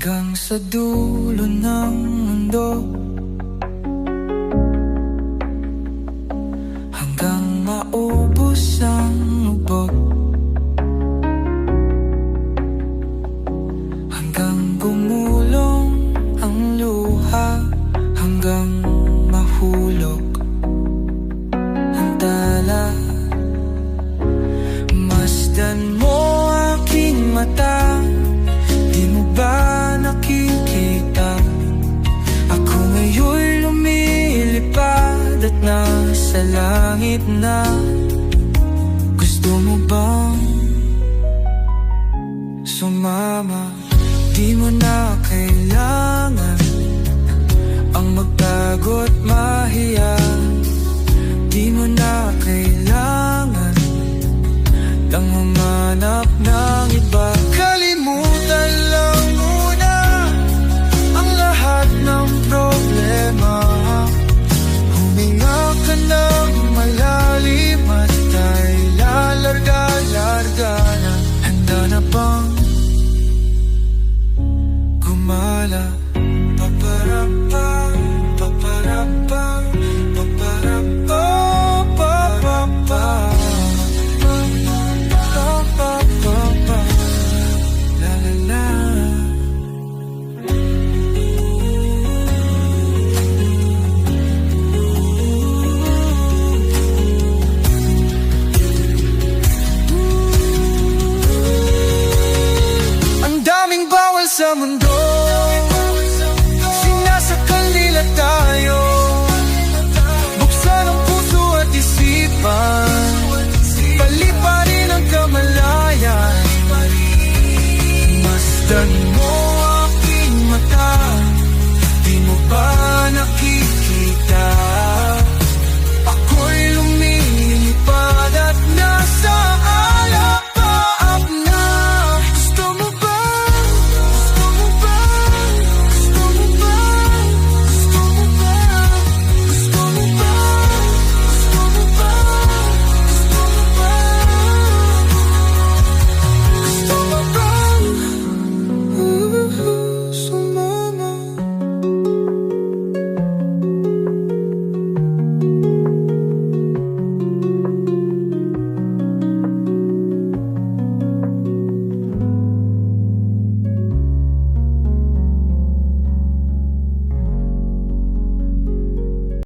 hanggang sa dulo ng mundo, hanggang maubos ang lubog, hanggang gumulong ang luha, hanggang mahulog ang tala. Masdan mo aking mata, di mo ba nakikita? Ako ngayon'y lumilipad at nasa langit na. Gusto mo bang sumama? Di mo na kailangan ang magtago't mahiya. Di mo na kailangan lang humanap ng iba. Kalimutan lang muna ang lahat ng problema. Huminga ka ng malalim at tayo lalarga-larga na. Handa na bang gumala? Paparapa, paparapa, paparapa, papapa, papapa, la la la. Ang daming bawal sa mundo, sinasakal nila tayo. Buksan ang puso at isipan, paliparin ang kamalayan. Masdan